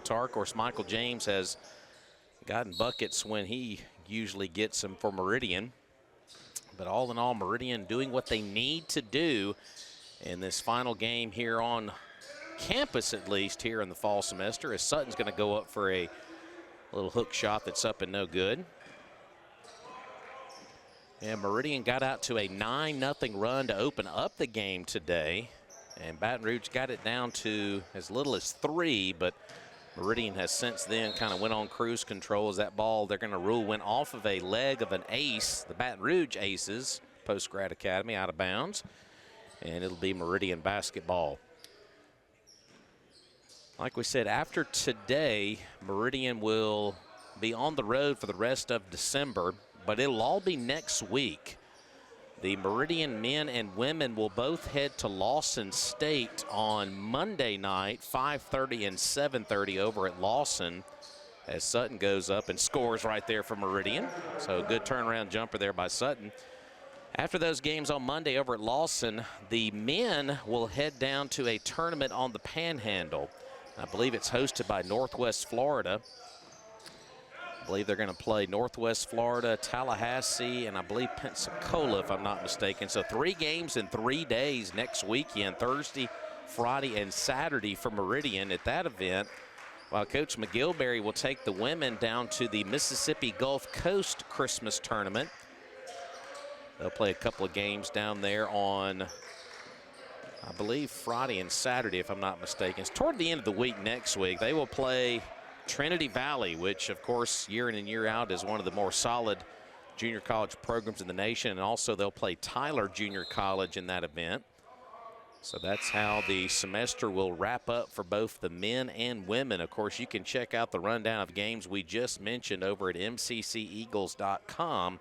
guitar. Of course, Michael James has gotten buckets when he usually gets them for Meridian. But all in all, Meridian doing what they need to do in this final game here on campus, at least here in the fall semester, as Sutton's going to go up for a little hook shot that's up and no good. And Meridian got out to a 9-0 run to open up the game today. And Baton Rouge got it down to as little as 3, but Meridian has since then kind of went on cruise control as that ball, they're going to rule, went off of a leg of an ace, the Baton Rouge Aces, Post-Grad Academy, out of bounds. And it'll be Meridian basketball. Like we said, after today, Meridian will be on the road for the rest of December, but it'll all be next week. The Meridian men and women will both head to Lawson State on Monday night, 5:30 and 7:30 over at Lawson, as Sutton goes up and scores right there for Meridian. So a good turnaround jumper there by Sutton. After those games on Monday over at Lawson, the men will head down to a tournament on the Panhandle. I believe it's hosted by Northwest Florida. I believe they're going to play Northwest Florida, Tallahassee, and I believe Pensacola, if I'm not mistaken. So 3 games in 3 days next weekend, Thursday, Friday, and Saturday for Meridian at that event, while Coach McGilberry will take the women down to the Mississippi Gulf Coast Christmas Tournament. They'll play a couple of games down there on, I believe, Friday and Saturday, if I'm not mistaken. It's toward the end of the week next week. They will play Trinity Valley, which, of course, year in and year out is one of the more solid junior college programs in the nation. And also they'll play Tyler Junior College in that event. So that's how the semester will wrap up for both the men and women. Of course, you can check out the rundown of games we just mentioned over at mcceagles.com.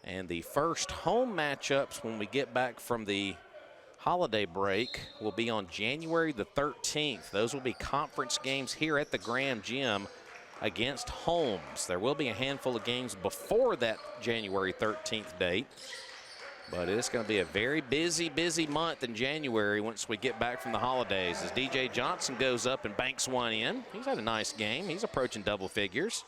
And the first home matchups when we get back from the holiday break will be on January the 13th. Those will be conference games here at the Graham Gym against Holmes. There will be a handful of games before that January 13th date, but it's going to be a very busy month in January once we get back from the holidays, as DJ Johnson goes up and banks one in. He's had a nice game. He's approaching double figures.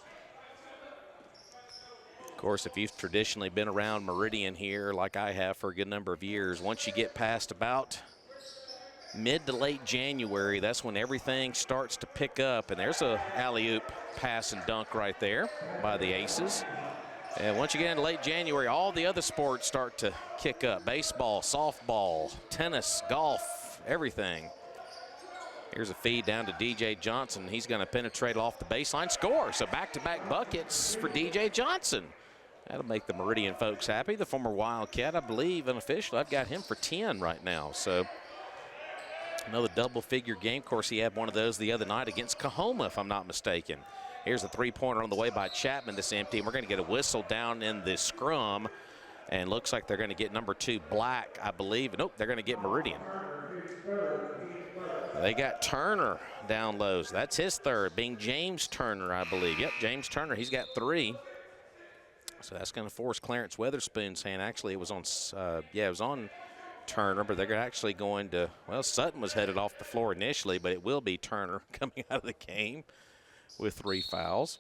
Of course, if you've traditionally been around Meridian here like I have for a good number of years, once you get past about mid to late January, that's when everything starts to pick up. And there's a alley-oop pass and dunk right there by the Aces. And once you get into late January, all the other sports start to kick up. Baseball, softball, tennis, golf, everything. Here's a feed down to DJ Johnson. He's going to penetrate off the baseline, score. So back-to-back buckets for DJ Johnson. That'll make the Meridian folks happy. The former Wildcat, I believe, unofficially, I've got him for 10 right now. So another double-figure game. Of course, he had one of those the other night against Coahoma, if I'm not mistaken. Here's a three-pointer on the way by Chapman that's empty. And we're going to get a whistle down in the scrum. And looks like they're going to get number 2, Black, I believe. Nope, they're going to get Meridian. They got Turner down low. So that's his third, being James Turner, I believe. Yep, James Turner, he's got 3. So that's going to force Clarence Weatherspoon's hand. Actually, it was on, it was on Turner, but they're actually going to, well, Sutton was headed off the floor initially, but it will be Turner coming out of the game with 3 fouls.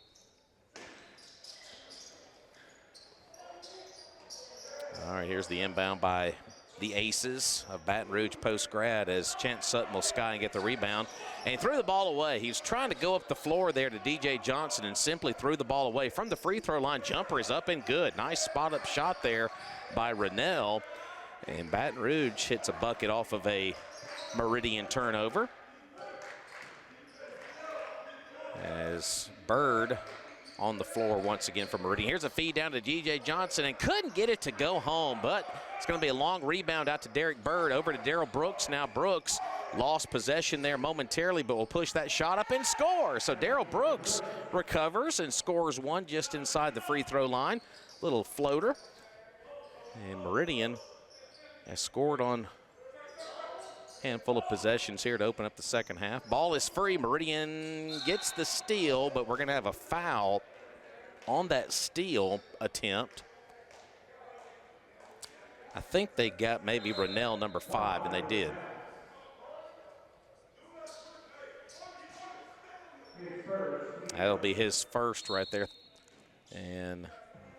All right, here's the inbound by the Aces of Baton Rouge Post-Grad as Chance Sutton will sky and get the rebound. And he threw the ball away. He was trying to go up the floor there to DJ Johnson and simply threw the ball away. From the free throw line, jumper is up and good. Nice spot-up shot there by Rennell. And Baton Rouge hits a bucket off of a Meridian turnover, as Bird on the floor once again for Meridian. Here's a feed down to DJ Johnson and couldn't get it to go home, but it's going to be a long rebound out to Derek Bird. Over to Daryl Brooks. Now Brooks lost possession there momentarily, but will push that shot up and score. So Daryl Brooks recovers and scores one just inside the free throw line. Little floater. And Meridian has scored on a handful of possessions here to open up the second half. Ball is free. Meridian gets the steal, but we're going to have a foul on that steal attempt. I think they got maybe Rennell number 5, and they did. That'll be his first right there. And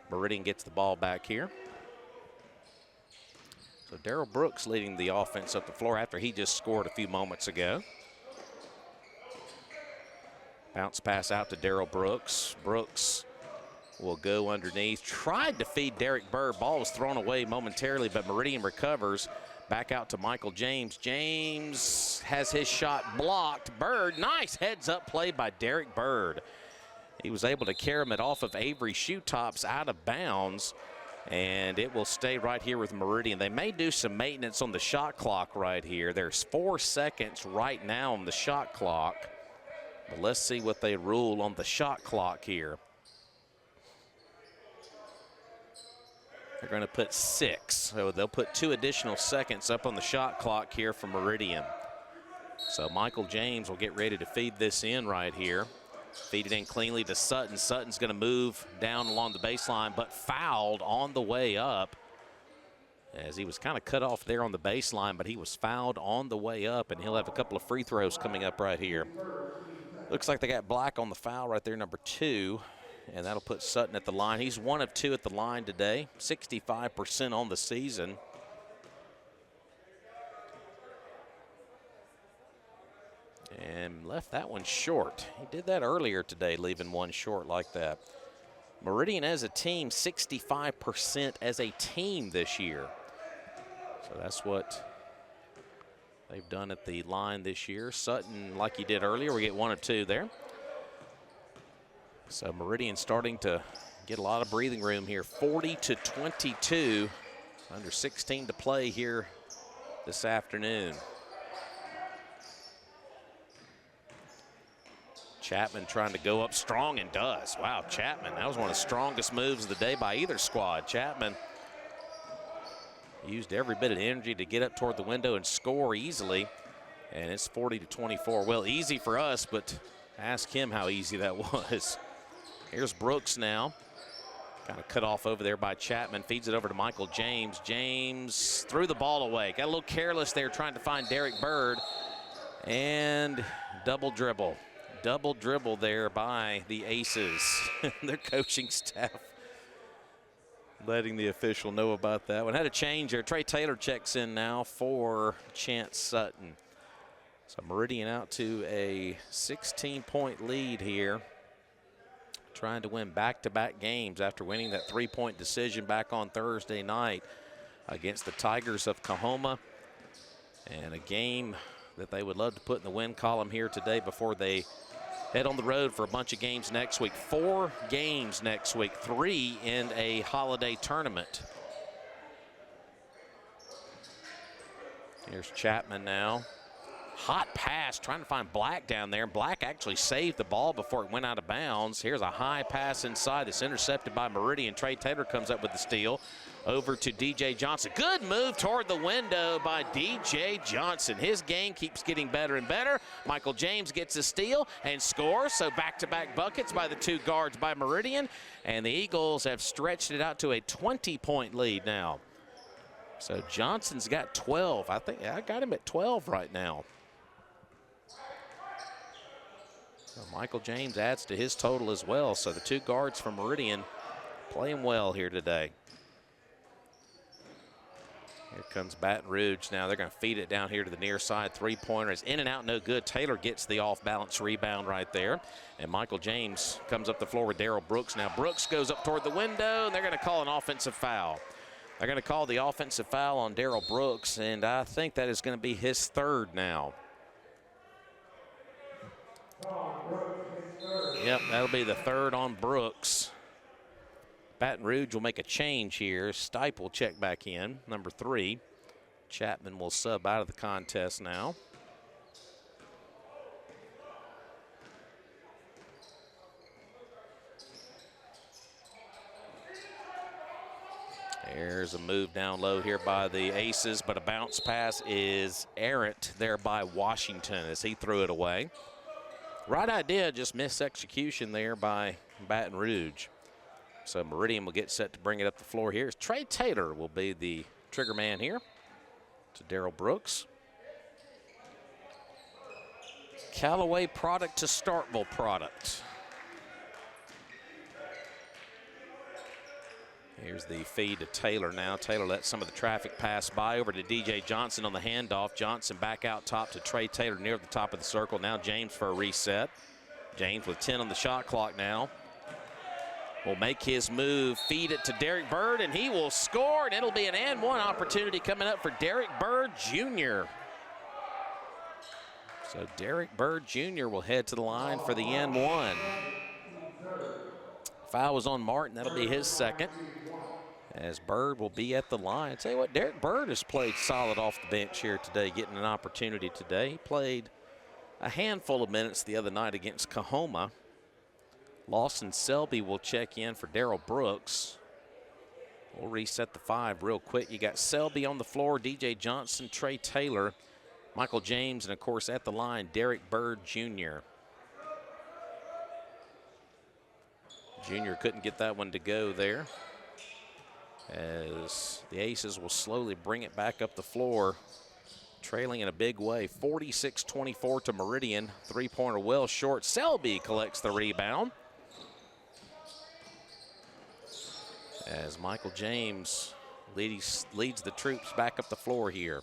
Meridian gets the ball back here. So Darrell Brooks leading the offense up the floor after he just scored a few moments ago. Bounce pass out to Darrell Brooks. Brooks will go underneath. Tried to feed Derek Bird. Ball was thrown away momentarily, but Meridian recovers. Back out to Michael James. James has his shot blocked. Bird, nice heads-up play by Derek Bird. He was able to carry him it off of Avery Shoetops out of bounds, and it will stay right here with Meridian. They may do some maintenance on the shot clock right here. There's 4 seconds right now on the shot clock, but let's see what they rule on the shot clock here. They're going to put 6, so they'll put 2 additional seconds up on the shot clock here for Meridian. So Michael James will get ready to feed this in right here. Feed it in cleanly to Sutton. Sutton's going to move down along the baseline, but fouled on the way up, as he was kind of cut off there on the baseline, but he was fouled on the way up, and he'll have a couple of free throws coming up right here. Looks like they got black on the foul right there, number 2. And that'll put Sutton at the line. He's 1 of 2 at the line today, 65% on the season. And left that one short. He did that earlier today, leaving one short like that. Meridian as a team, 65% as a team this year. So that's what they've done at the line this year. Sutton, like he did earlier, we get 1 of 2 there. So Meridian starting to get a lot of breathing room here. 40-22, under 16 to play here this afternoon. Chapman trying to go up strong and does. Wow, Chapman, that was one of the strongest moves of the day by either squad. Chapman used every bit of energy to get up toward the window and score easily. And it's 40-24. Well, easy for us, but ask him how easy that was. Here's Brooks now. Kind of cut off over there by Chapman. Feeds it over to Michael James. James threw the ball away. Got a little careless there trying to find Derek Bird. And double dribble. Double dribble there by the Aces. Their coaching staff letting the official know about that one. Had a change there. Trey Taylor checks in now for Chance Sutton. So Meridian out to a 16-point lead here. Trying to win back-to-back games after winning that 3-point decision back on Thursday night against the Tigers of Coahoma. And a game that they would love to put in the win column here today before they head on the road for a bunch of games next week. 4 games next week, 3 in a holiday tournament. Here's Chapman now. Hot pass, trying to find Black down there. Black actually saved the ball before it went out of bounds. Here's a high pass inside that's intercepted by Meridian. Trey Taylor comes up with the steal. Over to DJ Johnson. Good move toward the window by DJ Johnson. His game keeps getting better and better. Michael James gets a steal and scores. So back-to-back buckets by the 2 guards by Meridian. And the Eagles have stretched it out to a 20-point lead now. So Johnson's got 12. I think I got him at 12 right now. So Michael James adds to his total as well. So the 2 guards from Meridian playing well here today. Here comes Baton Rouge. Now they're going to feed it down here to the near side. 3-pointer is in and out, no good. Taylor gets the off-balance rebound right there. And Michael James comes up the floor with Darrell Brooks. Now Brooks goes up toward the window, and they're going to call an offensive foul. They're going to call the offensive foul on Darrell Brooks, and I think that is going to be his 3rd now. Yep, that'll be the 3rd on Brooks. Baton Rouge will make a change here. Stipe will check back in, number 3. Chapman will sub out of the contest now. There's a move down low here by the Aces, but a bounce pass is errant there by Washington as he threw it away. Right idea, just missed execution there by Baton Rouge. So Meridian will get set to bring it up the floor here. Trey Taylor will be the trigger man here to Darrell Brooks. Callaway product to Starkville product. Here's the feed to Taylor now. Taylor lets some of the traffic pass by over to DJ Johnson on the handoff. Johnson back out top to Trey Taylor near the top of the circle. Now James for a reset. James with 10 on the shot clock now. Will make his move, feed it to Derek Bird, and he will score, and it'll be an and one opportunity coming up for Derek Bird Jr. So Derek Bird Jr. will head to the line for the and one. Foul was on Martin. That'll be his second, as Bird will be at the line. Tell you what, Derek Bird has played solid off the bench here today, getting an opportunity today. He played a handful of minutes the other night against Kahoma. Lawson Selby will check in for Darrell Brooks. We'll reset the five real quick. You got Selby on the floor, DJ Johnson, Trey Taylor, Michael James, and of course at the line, Derek Bird Jr. Junior couldn't get that one to go there, as the Aces will slowly bring it back up the floor, trailing in a big way. 46-24 to Meridian. Three-pointer well short. Selby collects the rebound, as Michael James leads the troops back up the floor here.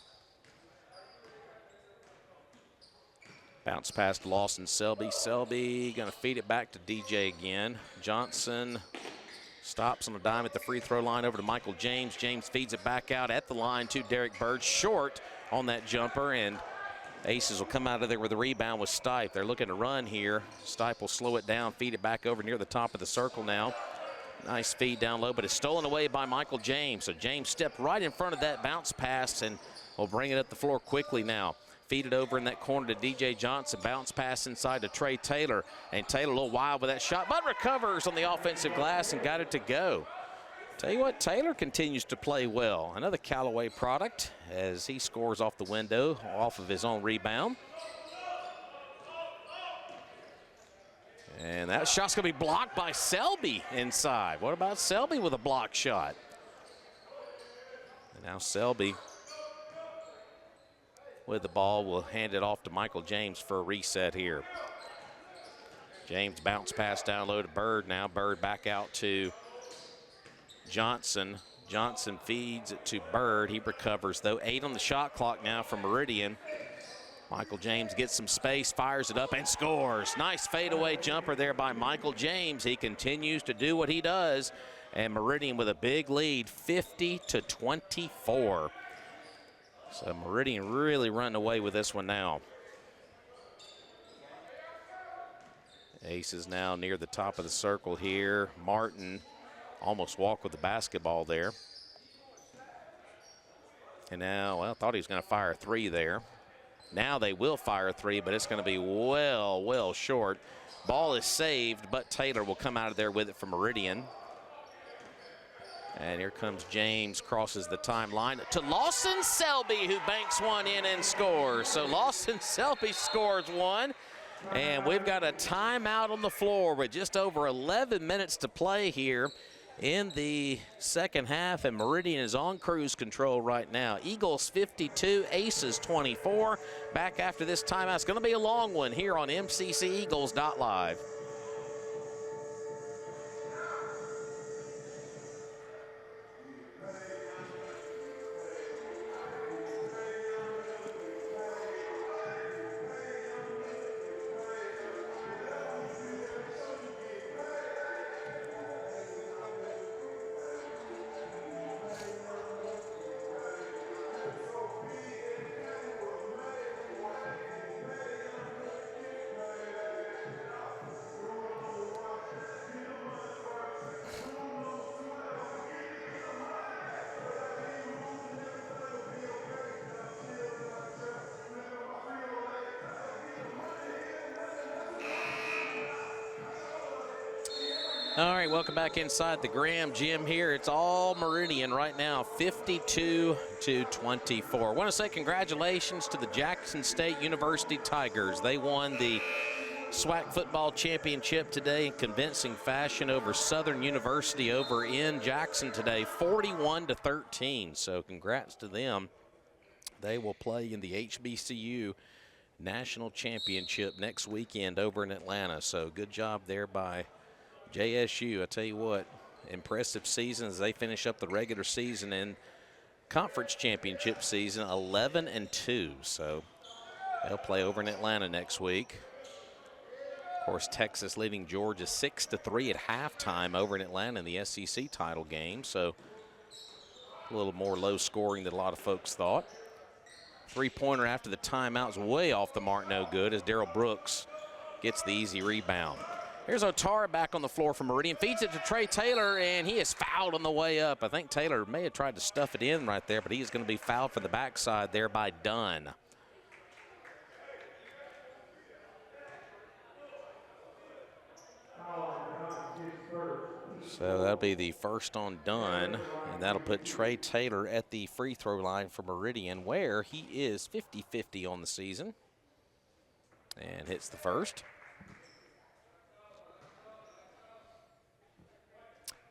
Bounce past Lawson Selby. Selby going to feed it back to DJ again. Johnson stops on a dime at the free throw line over to Michael James. James feeds it back out at the line to Derek Bird. Short on that jumper, and Aces will come out of there with a rebound with Stipe. They're looking to run here. Stipe will slow it down, feed it back over near the top of the circle now. Nice feed down low, but it's stolen away by Michael James. So James stepped right in front of that bounce pass and will bring it up the floor quickly now. Feed it over in that corner to DJ Johnson. Bounce pass inside to Trey Taylor. And Taylor a little wild with that shot, but recovers on the offensive glass and got it to go. Tell you what, Taylor continues to play well. Another Callaway product as he scores off the window off of his own rebound. And that shot's going to be blocked by Selby inside. What about Selby with a block shot? And now Selby with the ball will hand it off to Michael James for a reset here. James bounce pass down low to Bird now. Bird back out to Johnson. Johnson feeds it to Bird. He recovers though. 8 on the shot clock now for Meridian. Michael James gets some space, fires it up, and scores. Nice fadeaway jumper there by Michael James. He continues to do what he does, and Meridian with a big lead, 50-24. So Meridian really running away with this one now. Aces now near the top of the circle here. Martin almost walked with the basketball there. And now, well, I thought he was going to fire a three there. Now they will fire a three, but it's going to be well short. Ball is saved, but Taylor will come out of there with it for Meridian. And here comes James, crosses the timeline to Lawson Selby, who banks one in and scores. So Lawson Selby scores one, and we've got a timeout on the floor with just over 11 minutes to play here in the second half, and Meridian is on cruise control right now. Eagles 52, Aces 24. Back after this timeout. It's going to be a long one here on MCCEagles.live. All right, welcome back inside the Graham Gym here. It's all Meridian right now, 52-24. I want to say congratulations to the Jackson State University Tigers. They won the SWAC football championship today in convincing fashion over Southern University over in Jackson today, 41-13. So congrats to them. They will play in the HBCU national championship next weekend over in Atlanta. So good job there by JSU. I tell you what, impressive season as they finish up the regular season and conference championship season 11-2. So they'll play over in Atlanta next week. Of course, Texas leading Georgia 6-3 at halftime over in Atlanta in the SEC title game. So a little more low scoring than a lot of folks thought. Three-pointer after the timeout is way off the mark, no good, as Darrell Brooks gets the easy rebound. Here's Otara back on the floor for Meridian. Feeds it to Trey Taylor, and he is fouled on the way up. I think Taylor may have tried to stuff it in right there, but he's going to be fouled for the backside there by Dunn. So that'll be the first on Dunn, and that'll put Trey Taylor at the free throw line for Meridian, where he is 50-50 on the season. And hits the first.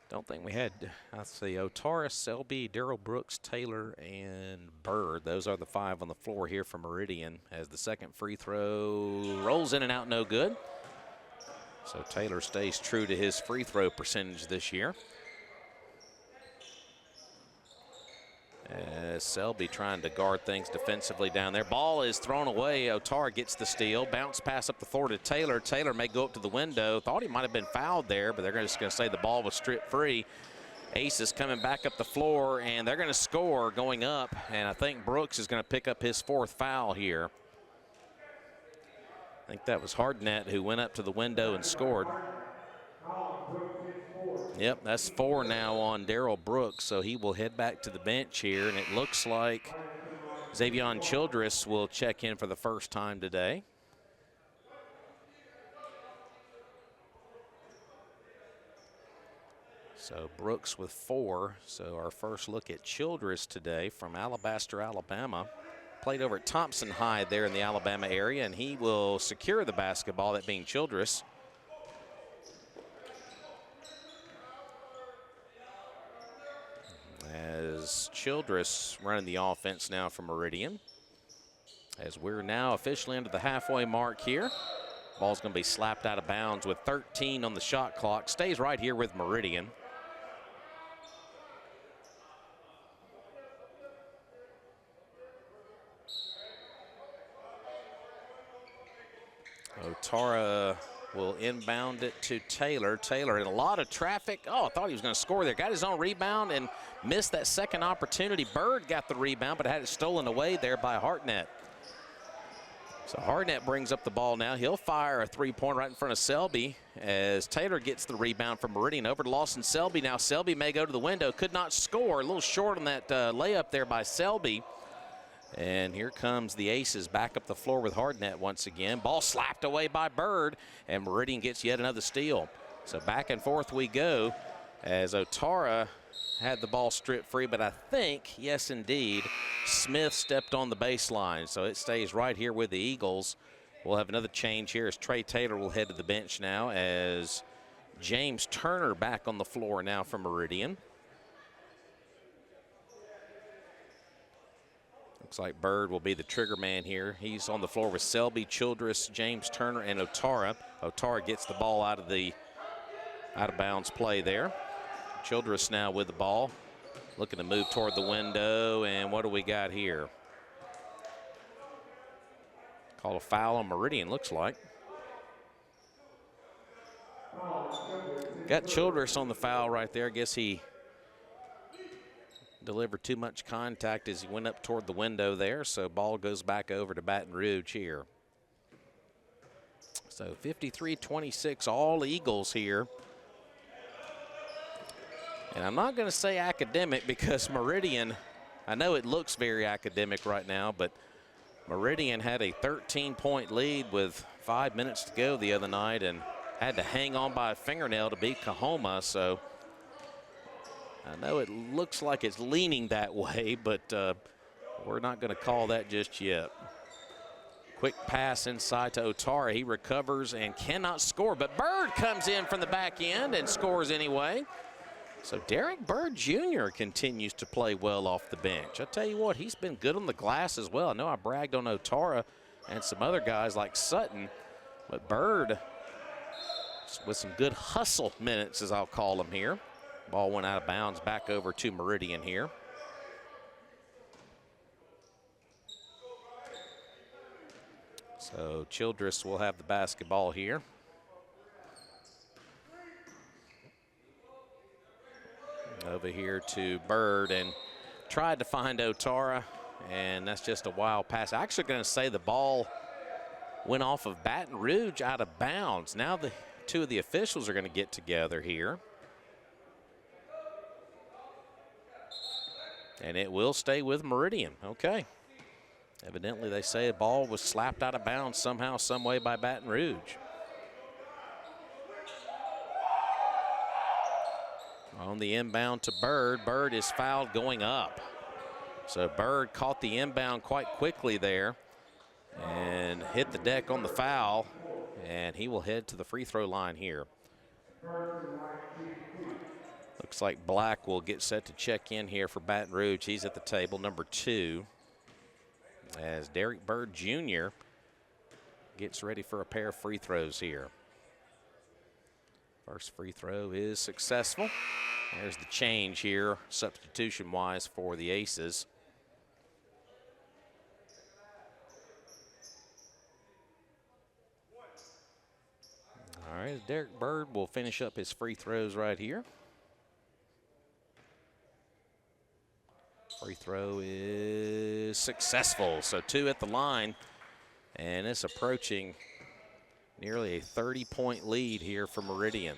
Don't think we had, let's see, Otara, Selby, Darrell Brooks, Taylor, and Bird. Those are the five on the floor here for Meridian, as the second free throw rolls in and out, no good. So Taylor stays true to his free throw percentage this year. As Selby trying to guard things defensively down there. Ball is thrown away. Otara gets the steal. Bounce pass up the floor to Taylor. Taylor may go up to the window. Thought he might have been fouled there, but they're just going to say the ball was stripped free. Aces coming back up the floor, and they're going to score going up. And I think Brooks is going to pick up his fourth foul here. I think that was Hardnett who went up to the window and scored. Yep, that's 4 now on Darrell Brooks, so he will head back to the bench here, and it looks like Xavion Childress will check in for the first time today. So Brooks with 4, so our first look at Childress today from Alabaster, Alabama. Played over at Thompson High there in the Alabama area, and he will secure the basketball, that being Childress. As Childress running the offense now for Meridian. As we're now officially into the halfway mark here. Ball's going to be slapped out of bounds with 13 on the shot clock. Stays right here with Meridian. Otara will inbound it to Taylor. Taylor in a lot of traffic. Oh, I thought he was going to score there. Got his own rebound and missed that second opportunity. Bird got the rebound, but had it stolen away there by Hartnett. So Hartnett brings up the ball now. He'll fire a three-pointer right in front of Selby as Taylor gets the rebound from Meridian over to Lawson Selby. Now Selby may go to the window. Could not score. A little short on that layup there by Selby. And here comes the Aces back up the floor with Hardnett once again. Ball slapped away by Bird, and Meridian gets yet another steal. So back and forth we go as Otara had the ball stripped free, but I think, yes indeed, Smith stepped on the baseline. So it stays right here with the Eagles. We'll have another change here as Trey Taylor will head to the bench now as James Turner back on the floor now for Meridian. Looks like Bird will be the trigger man here. He's on the floor with Selby, Childress, James Turner, and Otara. Otara gets the ball out of bounds play there. Childress now with the ball, looking to move toward the window, and what do we got here? Call a foul on Meridian, looks like. Got Childress on the foul right there. I guess he delivered too much contact as he went up toward the window there, so ball goes back over to Baton Rouge here. So 53-26, all Eagles here. And I'm not going to say academic because Meridian, I know it looks very academic right now, but Meridian had a 13-point lead with 5 minutes to go the other night and had to hang on by a fingernail to beat Kahoma, so I know it looks like it's leaning that way, but we're not going to call that just yet. Quick pass inside to Otara. He recovers and cannot score, but Bird comes in from the back end and scores anyway. So Derek Bird Jr. continues to play well off the bench. I tell you what, he's been good on the glass as well. I know I bragged on Otara and some other guys like Sutton. But Bird with some good hustle minutes, as I'll call them here. Ball went out of bounds, back over to Meridian here. So Childress will have the basketball here. Over here to Bird, and tried to find Otara, and that's just a wild pass. Actually going to say the ball went off of Baton Rouge out of bounds. Now the two of the officials are going to get together here. And it will stay with Meridian. Okay. Evidently, they say the ball was slapped out of bounds somehow, some way by Baton Rouge. On the inbound to Bird. Bird is fouled going up. So Bird caught the inbound quite quickly there and hit the deck on the foul, and he will head to the free throw line here. Looks like Black will get set to check in here for Baton Rouge. He's at the table, number 2, as Derek Bird Jr. gets ready for a pair of free throws here. First free throw is successful. There's the change here, substitution-wise, for the Aces. All right, Derek Bird will finish up his free throws right here. Free throw is successful, so 2 at the line, and it's approaching nearly a 30-point lead here for Meridian.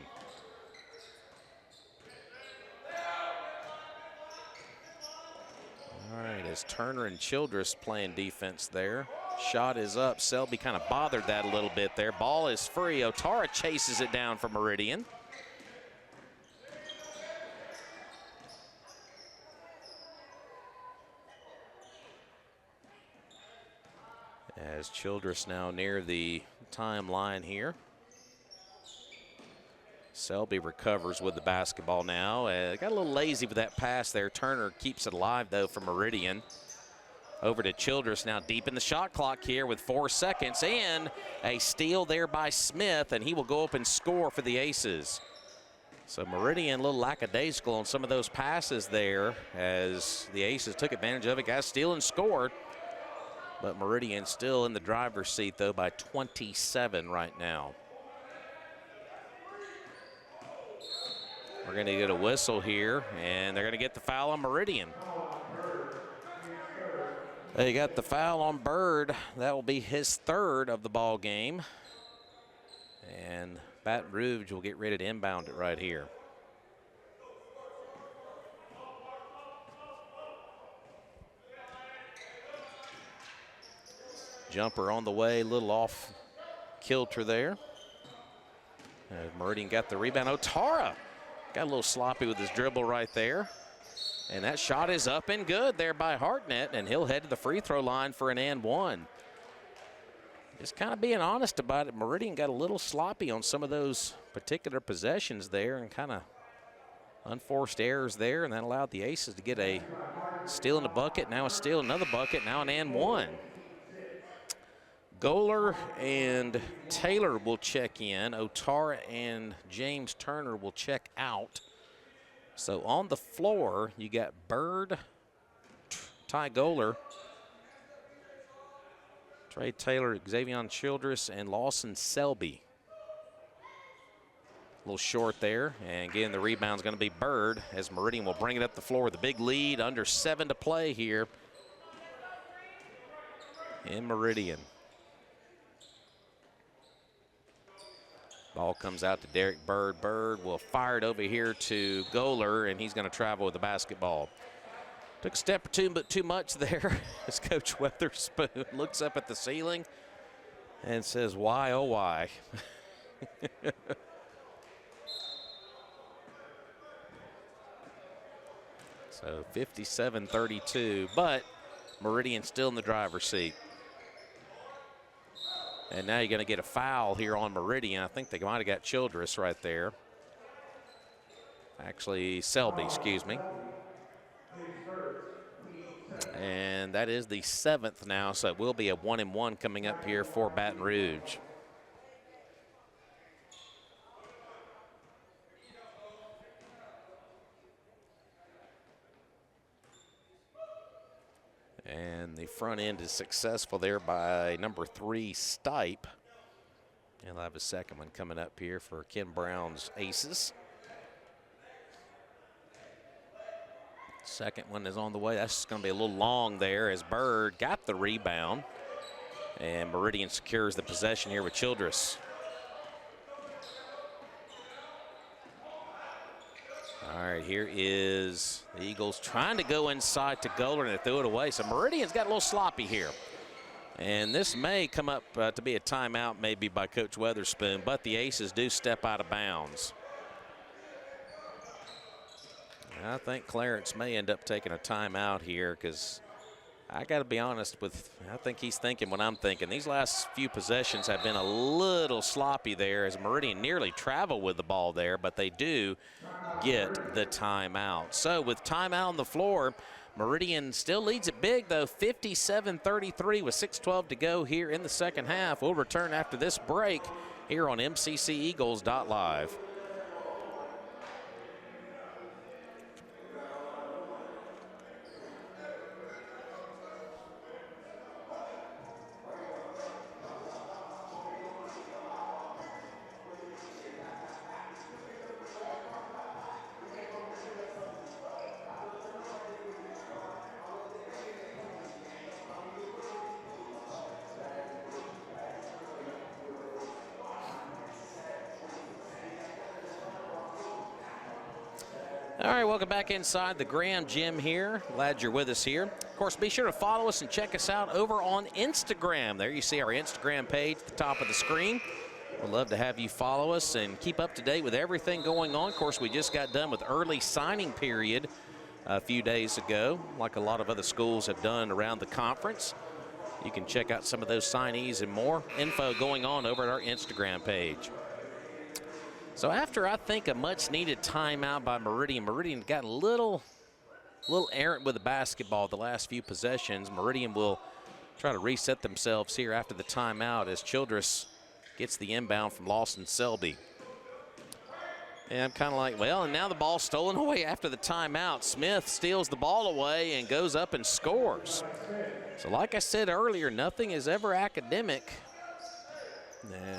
All right, as Turner and Childress playing defense there. Shot is up. Selby kind of bothered that a little bit there. Ball is free. Otara chases it down for Meridian. As Childress now near the timeline here. Selby recovers with the basketball now. Got a little lazy with that pass there. Turner keeps it alive, though, for Meridian. Over to Childress now deep in the shot clock here with 4 seconds. And a steal there by Smith, and he will go up and score for the Aces. So Meridian a little lackadaisical on some of those passes there as the Aces took advantage of it. Got a steal and scored. But Meridian still in the driver's seat, though, by 27 right now. We're going to get a whistle here, and they're going to get the foul on Meridian. They got the foul on Bird. That will be his 3rd of the ball game. And Baton Rouge will get ready to inbound it right here. Jumper on the way, a little off kilter there. Meridian got the rebound. Otara got a little sloppy with his dribble right there. And that shot is up and good there by Hartnett, and he'll head to the free throw line for an and one. Just kind of being honest about it, Meridian got a little sloppy on some of those particular possessions there and kind of unforced errors there, and that allowed the Aces to get a steal in the bucket, now a steal, another bucket, now an and one. Goler and Taylor will check in. Otara and James Turner will check out. So on the floor, you got Bird, Ty Goler, Trey Taylor, Xavier Childress, and Lawson Selby. A little short there, and again, the rebound's going to be Bird as Meridian will bring it up the floor with a big lead, under 7 to play here in Meridian. Ball comes out to Derek Bird. Bird will fire it over here to Goler, and he's going to travel with the basketball. Took a step or two, but too much there as Coach Weatherspoon looks up at the ceiling and says, why, oh, why? So 57-32, but Meridian still in the driver's seat. And now you're going to get a foul here on Meridian. I think they might have got Childress right there. Actually, Selby, excuse me. And that is the 7th now, so it will be a 1-and-1 coming up here for Baton Rouge. And the front end is successful there by number 3, Stipe. He'll have a second one coming up here for Ken Brown's Aces. Second one is on the way. That's going to be a little long there as Bird got the rebound. And Meridian secures the possession here with Childress. All right, here is the Eagles trying to go inside to Goler, and they threw it away. So Meridian's got a little sloppy here. And this may come up to be a timeout maybe by Coach Weatherspoon, but the Aces do step out of bounds. I think Clarence may end up taking a timeout here because I got to be honest I think he's thinking what I'm thinking. These last few possessions have been a little sloppy there as Meridian nearly traveled with the ball there, but they do get the timeout. So with timeout on the floor, Meridian still leads it big though, 57-33 with 6:12 to go here in the second half. We'll return after this break here on MCCEagles.live. All right, welcome back inside the Graham Gym here. Glad you're with us here. Of course, be sure to follow us and check us out over on Instagram. There you see our Instagram page at the top of the screen. We'd love to have you follow us and keep up to date with everything going on. Of course, we just got done with early signing period a few days ago, like a lot of other schools have done around the conference. You can check out some of those signees and more info going on over at our Instagram page. So after, I think, a much-needed timeout by Meridian got a little errant with the basketball the last few possessions. Meridian will try to reset themselves here after the timeout as Childress gets the inbound from Lawson Selby. And I'm kind of like, well, and now the ball's stolen away after the timeout. Smith steals the ball away and goes up and scores. So like I said earlier, nothing is ever academic,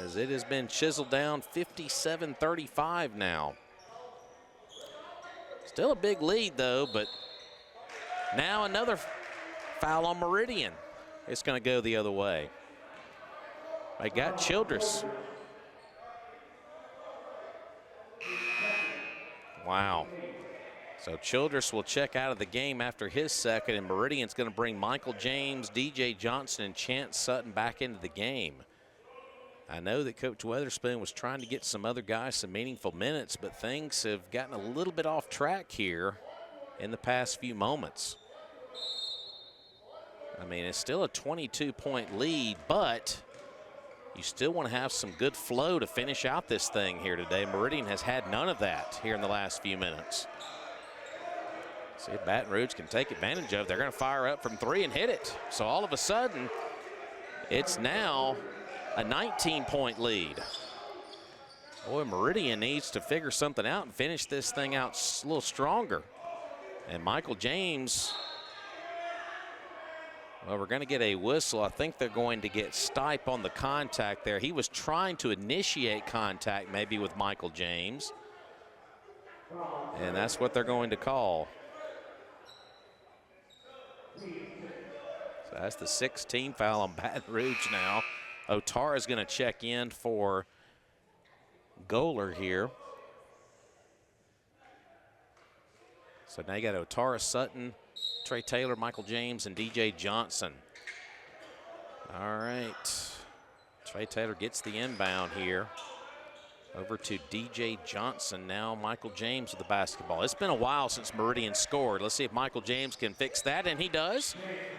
as it has been chiseled down 57-35 now. Still a big lead though, but now another foul on Meridian. It's going to go the other way. They got Childress. Wow. So Childress will check out of the game after his second, and Meridian's going to bring Michael James, DJ Johnson, and Chance Sutton back into the game. I know that Coach Weatherspoon was trying to get some other guys some meaningful minutes, but things have gotten a little bit off track here in the past few moments. I mean, it's still a 22-point lead, but you still want to have some good flow to finish out this thing here today. Meridian has had none of that here in the last few minutes. See if Baton Rouge can take advantage of it. They're going to fire up from three and hit it. So all of a sudden, it's now a 19-point lead. Boy, Meridian needs to figure something out and finish this thing out a little stronger. And Michael James, well, we're going to get a whistle. I think they're going to get Stipe on the contact there. He was trying to initiate contact maybe with Michael James. And that's what they're going to call. So that's the 16th foul on Baton Rouge now. Otara is going to check in for Goler here. So now you got Otara, Sutton, Trey Taylor, Michael James, and DJ Johnson. All right. Trey Taylor gets the inbound here. Over to DJ Johnson. Now Michael James with the basketball. It's been a while since Meridian scored. Let's see if Michael James can fix that, and he does.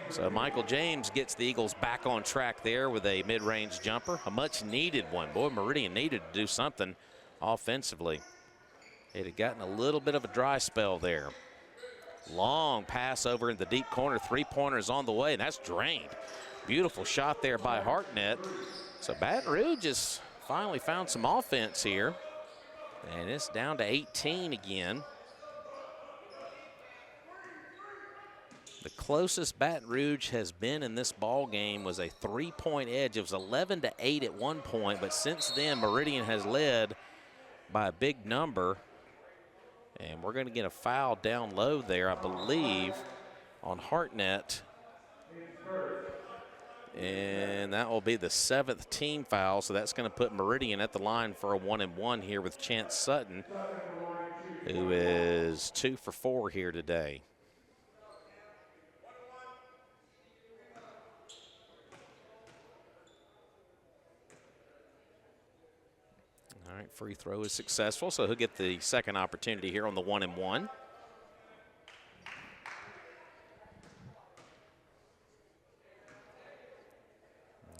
So Michael James gets the Eagles back on track there with a mid-range jumper, a much-needed one. Boy, Meridian needed to do something offensively. It had gotten a little bit of a dry spell there. Long pass over in the deep corner. Three-pointer is on the way, and that's drained. Beautiful shot there by Hartnett. So Baton Rouge has finally found some offense here. And it's down to 18 again. The closest Baton Rouge has been in this ball game was a 3-point edge. It was 11-8 at one point, but since then Meridian has led by a big number. And we're going to get a foul down low there, I believe, on Hartnett. And that will be the 7th team foul, so that's going to put Meridian at the line for a 1-and-1 here with Chance Sutton, who is 2 for 4 here today. All right, free throw is successful, so he'll get the second opportunity here on the 1-and-1.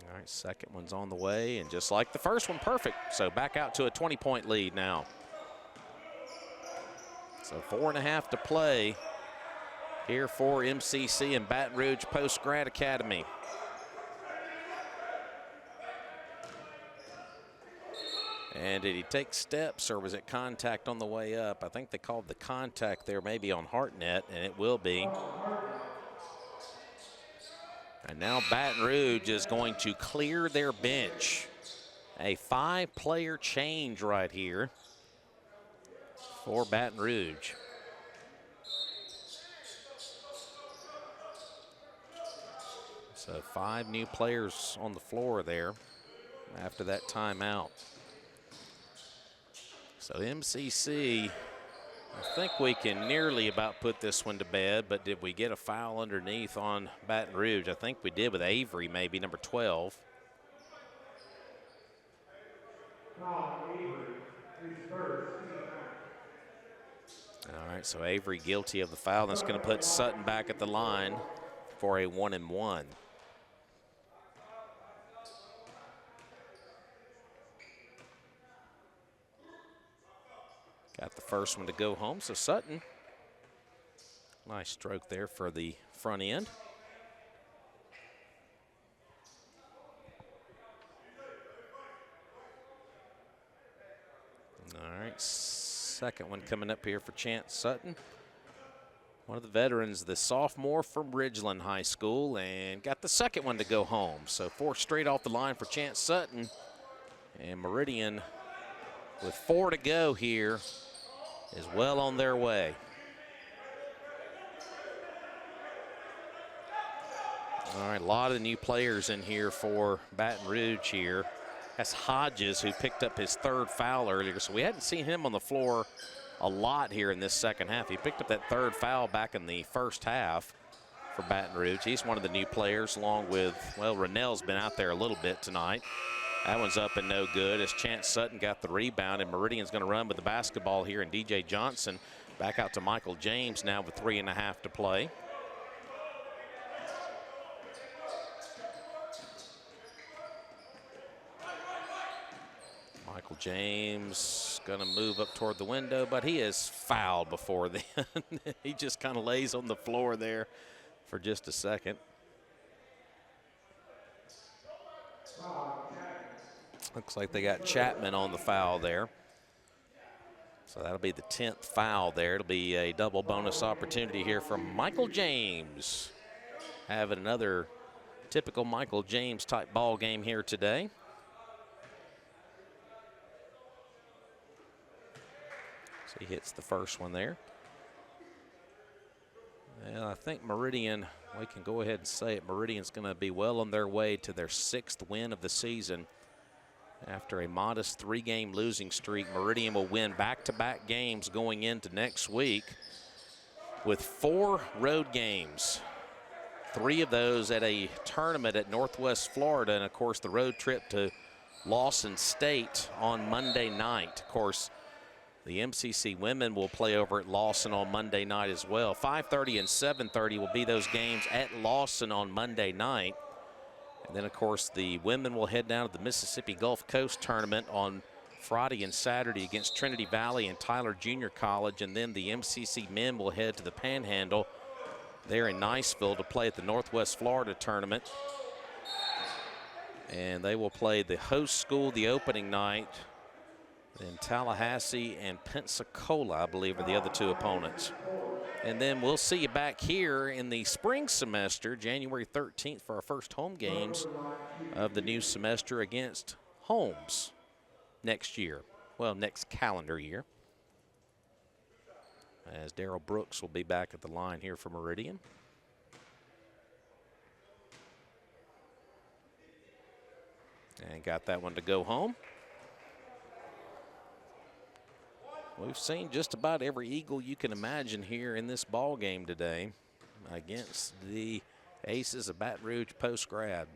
All right, second one's on the way, and just like the first one, perfect. So back out to a 20-point lead now. So 4.5 to play here for MCC and Baton Rouge Post Grad Academy. And did he take steps, or was it contact on the way up? I think they called the contact there maybe on Hartnett, and it will be. And now Baton Rouge is going to clear their bench. A 5-player change right here for Baton Rouge. So 5 new players on the floor there after that timeout. So MCC, I think we can nearly about put this one to bed, but did we get a foul underneath on Baton Rouge? I think we did with Avery, maybe, number 12. All right, so Avery guilty of the foul. That's going to put Sutton back at the line for a 1-and-1. Got the first one to go home, so Sutton, nice stroke there for the front end. All right, second one coming up here for Chance Sutton. One of the veterans, the sophomore from Ridgeland High School, and got the second one to go home. So 4 straight off the line for Chance Sutton. And Meridian, with 4 to go here, is well on their way. All right, a lot of new players in here for Baton Rouge here. That's Hodges, who picked up his 3rd foul earlier, so we hadn't seen him on the floor a lot here in this second half. He picked up that 3rd foul back in the first half for Baton Rouge. He's one of the new players, along with, well, Rennell's been out there a little bit tonight. That one's up and no good as Chance Sutton got the rebound, and Meridian's going to run with the basketball here, and DJ Johnson back out to Michael James now with 3.5 to play. Michael James going to move up toward the window, but he is fouled before then. He just kind of lays on the floor there for just a second. Looks like they got Chapman on the foul there. So that'll be the 10th foul there. It'll be a double bonus opportunity here from Michael James. Having another typical Michael James type ball game here today. So he hits the first one there. And I think Meridian, we can go ahead and say it, Meridian's going to be well on their way to their 6th win of the season. After a modest 3-game losing streak, Meridian will win back-to-back games going into next week with 4 road games. 3 of those at a tournament at Northwest Florida, and of course the road trip to Lawson State on Monday night. Of course, the MCC women will play over at Lawson on Monday night as well. 5:30 and 7:30 will be those games at Lawson on Monday night. And then, of course, the women will head down to the Mississippi Gulf Coast Tournament on Friday and Saturday against Trinity Valley and Tyler Junior College, and then the MCC men will head to the Panhandle there in Niceville to play at the Northwest Florida tournament. And they will play the host school the opening night. Then Tallahassee and Pensacola, I believe, are the other two opponents. And then we'll see you back here in the spring semester, January 13th, for our first home games of the new semester against Holmes next year. Well, next calendar year. As Darrell Brooks will be back at the line here for Meridian. And got that one to go home. We've seen just about every Eagle you can imagine here in this ball game today against the Aces of Baton Rouge post-grad.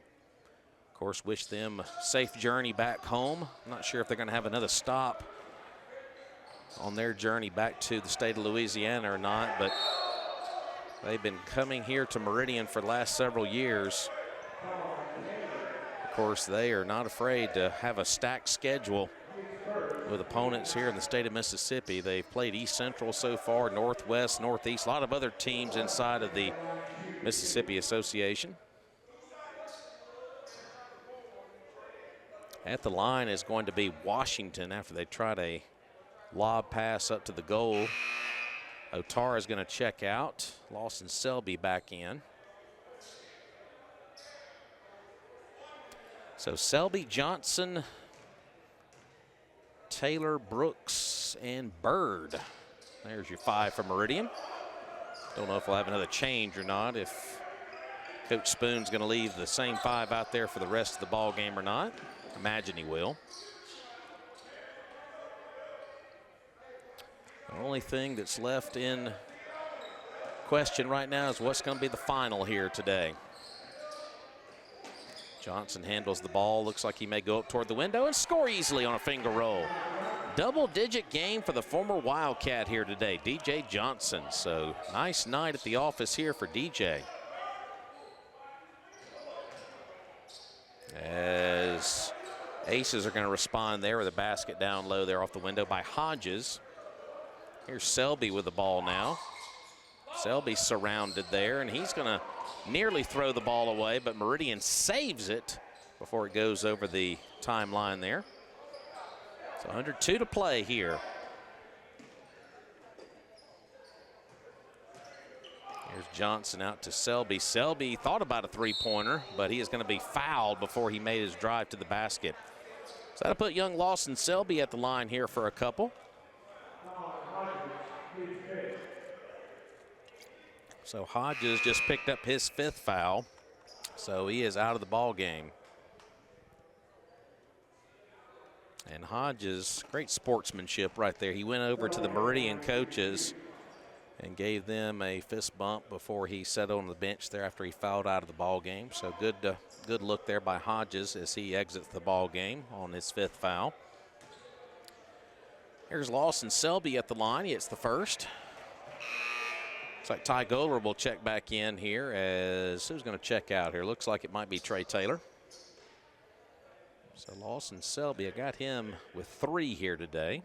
Of course, wish them a safe journey back home. I'm not sure if they're going to have another stop on their journey back to the state of Louisiana or not, but they've been coming here to Meridian for the last several years. Of course, they are not afraid to have a stacked schedule with opponents here in the state of Mississippi. They've played East Central so far, Northwest, Northeast, a lot of other teams inside of the Mississippi Association. At the line is going to be Washington after they tried a lob pass up to the goal. Otara is going to check out. Lawson Selby back in. So Selby, Johnson, Taylor, Brooks, and Bird. There's your five for Meridian. Don't know if we'll have another change or not, if Coach Spoon's going to leave the same five out there for the rest of the ball game or not. Imagine he will. The only thing that's left in question right now is what's going to be the final here today. Johnson handles the ball. Looks like he may go up toward the window and score easily on a finger roll. Double-digit game for the former Wildcat here today, DJ Johnson. So nice night at the office here for DJ. As Aces are going to respond there with a basket down low there off the window by Hodges. Here's Selby with the ball now. Selby surrounded there, and he's going to nearly throw the ball away, but Meridian saves it before it goes over the timeline there. So under 2 to play here. Here's Johnson out to Selby. Selby thought about a three-pointer, but he is going to be fouled before he made his drive to the basket. So that'll put young Lawson Selby at the line here for a couple. So Hodges just picked up his 5th foul, so he is out of the ball game. And Hodges, great sportsmanship right there. He went over to the Meridian coaches and gave them a fist bump before he sat on the bench there after he fouled out of the ball game. So good look there by Hodges as he exits the ball game on his 5th foul. Here's Lawson Selby at the line. He hits the first. Looks like Ty Goler will check back in here as who's going to check out here? Looks like it might be Trey Taylor. So Lawson Selby, I got him with 3 here today.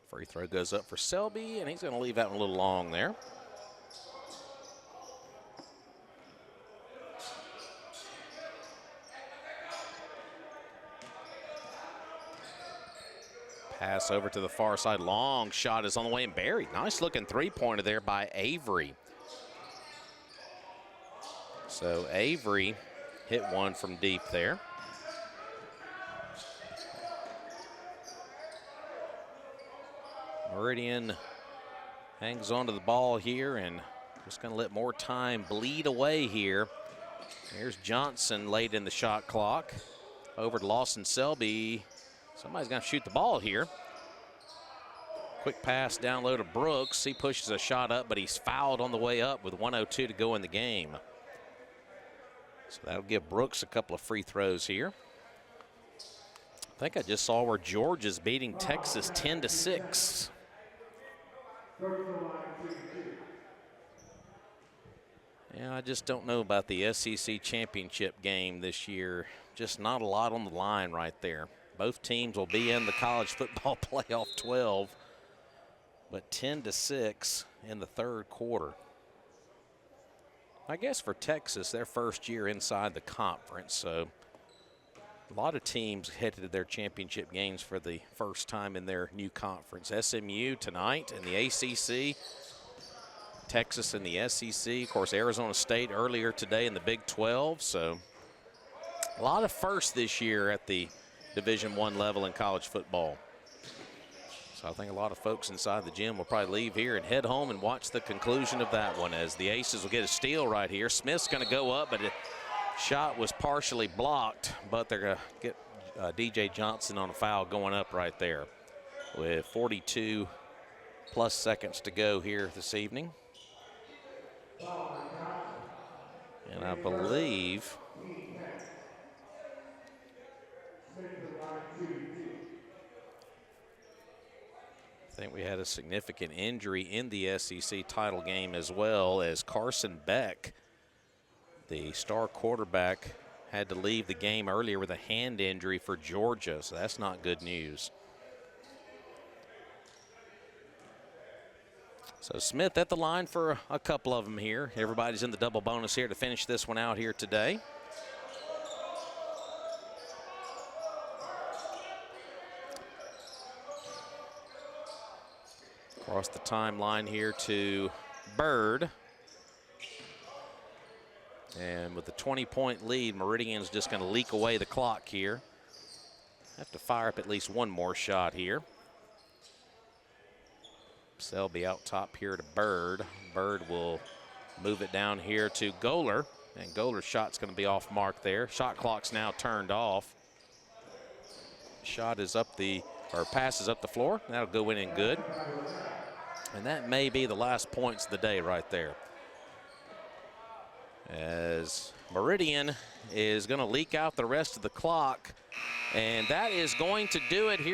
Free throw goes up for Selby, and he's going to leave that one a little long there. Pass over to the far side. Long shot is on the way and buried. Nice looking three-pointer there by Avery. So Avery hit one from deep there. Meridian hangs onto the ball here and just going to let more time bleed away here. There's Johnson late in the shot clock. Over to Lawson Selby. Somebody's going to shoot the ball here. Quick pass down low to Brooks. He pushes a shot up, but he's fouled on the way up with 1:02 to go in the game. So that'll give Brooks a couple of free throws here. I think I just saw where Georgia's beating Texas 10-6. Yeah, I just don't know about the SEC championship game this year. Just not a lot on the line right there. Both teams will be in the college football playoff 12, but 10-6 in the third quarter. I guess for Texas, their first year inside the conference, so a lot of teams headed to their championship games for the first time in their new conference. SMU tonight in the ACC, Texas in the SEC, of course, Arizona State earlier today in the Big 12, so a lot of firsts this year at the Division I level in college football. So I think a lot of folks inside the gym will probably leave here and head home and watch the conclusion of that one, as the Aces will get a steal right here. Smith's going to go up, but the shot was partially blocked, but they're going to get DJ Johnson on a foul going up right there with 42 plus seconds to go here this evening. And I believe we had a significant injury in the SEC title game as well, as Carson Beck, the star quarterback, had to leave the game earlier with a hand injury for Georgia, so that's not good news. So Smith at the line for a couple of them here. Everybody's in the double bonus here to finish this one out here today. Across the timeline here to Bird. And with the 20-point lead, Meridian's just going to leak away the clock here. Have to fire up at least one more shot here. Selby out top here to Bird. Bird will move it down here to Goler, and Goler's shot's going to be off mark there. Shot clock's now turned off. Shot is up the, or pass is up the floor. That'll go in and good. And that may be the last points of the day right there, as Meridian is going to leak out the rest of the clock, and that is going to do it here.